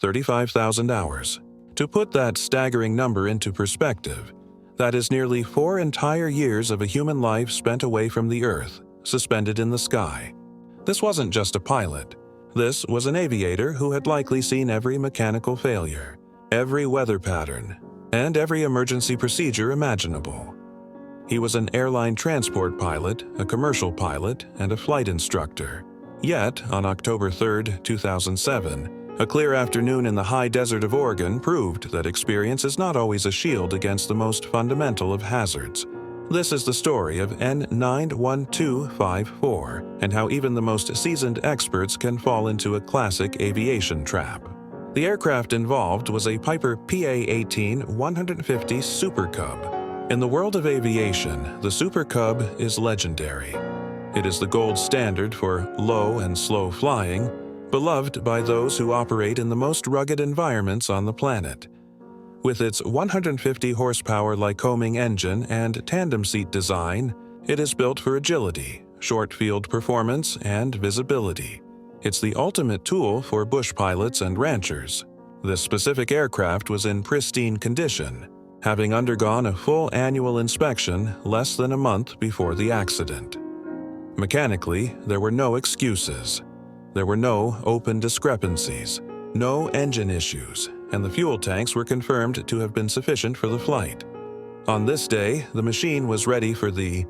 35,000 hours. To put that staggering number into perspective, that is nearly 4 entire years of a human life spent away from the Earth, suspended in the sky. This wasn't just a pilot. This was an aviator who had likely seen every mechanical failure, every weather pattern, and every emergency procedure imaginable. He was an airline transport pilot, a commercial pilot, and a flight instructor. Yet, on October 3, 2007, a clear afternoon in the high desert of Oregon proved that experience is not always a shield against the most fundamental of hazards. This is the story of N91254 and how even the most seasoned experts can fall into a classic aviation trap. The aircraft involved was a Piper PA-18-150 Super Cub. In the world of aviation, the Super Cub is legendary. It is the gold standard for low and slow flying, beloved by those who operate in the most rugged environments on the planet. With its 150 horsepower Lycoming engine and tandem seat design, it is built for agility, short field performance, and visibility. It's the ultimate tool for bush pilots and ranchers. This specific aircraft was in pristine condition, having undergone a full annual inspection less than a month before the accident. Mechanically, there were no excuses. There were no open discrepancies, no engine issues, and the fuel tanks were confirmed to have been sufficient for the flight. On this day, the machine was ready for the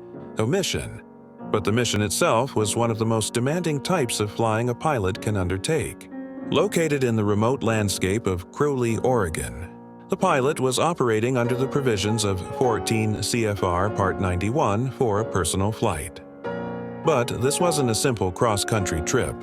mission, but the mission itself was one of the most demanding types of flying a pilot can undertake. Located in the remote landscape of Crowley, Oregon, the pilot was operating under the provisions of 14 CFR Part 91 for a personal flight. But this wasn't a simple cross-country trip.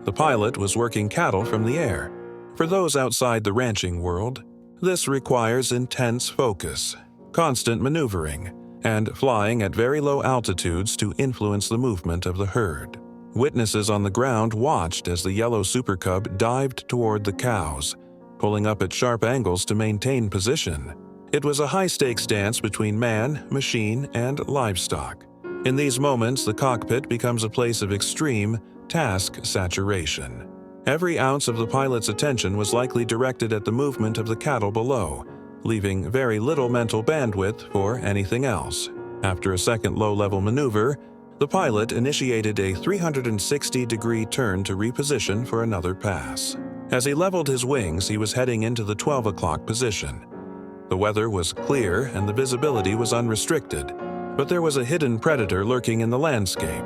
The pilot was working cattle from the air. For those outside the ranching world, this requires intense focus, constant maneuvering, and flying at very low altitudes to influence the movement of the herd. Witnesses on the ground watched as the yellow Super Cub dived toward the cows, pulling up at sharp angles to maintain position. It was a high-stakes dance between man, machine, and livestock. In these moments, the cockpit becomes a place of extreme task saturation. Every ounce of the pilot's attention was likely directed at the movement of the cattle below, leaving very little mental bandwidth for anything else. After a second low-level maneuver, the pilot initiated a 360-degree turn to reposition for another pass. As he leveled his wings, he was heading into the 12 o'clock position. The weather was clear and the visibility was unrestricted, but there was a hidden predator lurking in the landscape: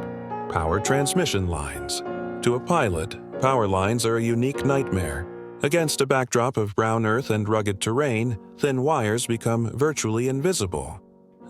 power transmission lines. To a pilot, power lines are a unique nightmare. Against a backdrop of brown earth and rugged terrain, thin wires become virtually invisible.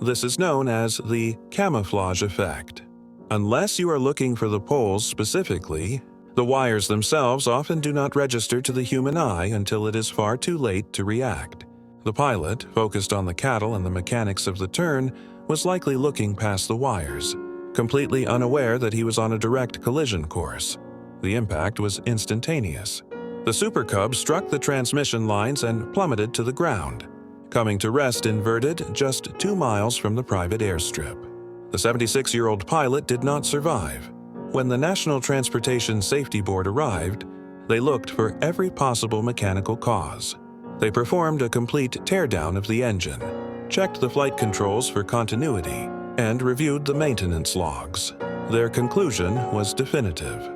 This is known as the camouflage effect. Unless you are looking for the poles specifically, the wires themselves often do not register to the human eye until it is far too late to react. The pilot, focused on the cattle and the mechanics of the turn, was likely looking past the wires, completely unaware that he was on a direct collision course. The impact was instantaneous. The Super Cub struck the transmission lines and plummeted to the ground, coming to rest inverted just 2 miles from the private airstrip. The 76-year-old pilot did not survive. When the National Transportation Safety Board arrived, they looked for every possible mechanical cause. They performed a complete teardown of the engine, checked the flight controls for continuity, and reviewed the maintenance logs. Their conclusion was definitive.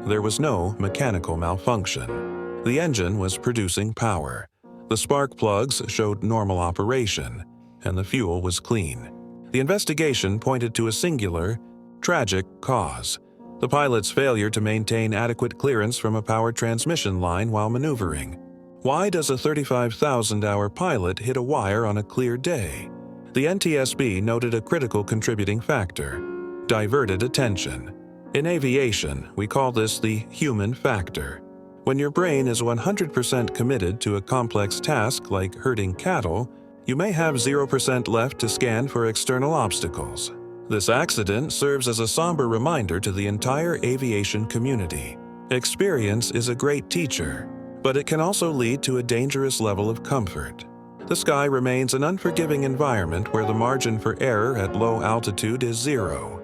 There was no mechanical malfunction. The engine was producing power. The spark plugs showed normal operation, and the fuel was clean. The investigation pointed to a singular, tragic cause: the pilot's failure to maintain adequate clearance from a power transmission line while maneuvering. Why does a 35,000-hour pilot hit a wire on a clear day? The NTSB noted a critical contributing factor: diverted attention. In aviation, we call this the human factor. When your brain is 100% committed to a complex task like herding cattle, you may have 0% left to scan for external obstacles. This accident serves as a somber reminder to the entire aviation community. Experience is a great teacher, but it can also lead to a dangerous level of comfort. The sky remains an unforgiving environment where the margin for error at low altitude is zero.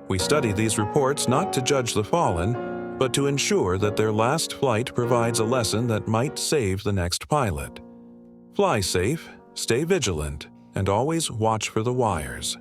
We study these reports not to judge the fallen, but to ensure that their last flight provides a lesson that might save the next pilot. Fly safe, stay vigilant, and always watch for the wires.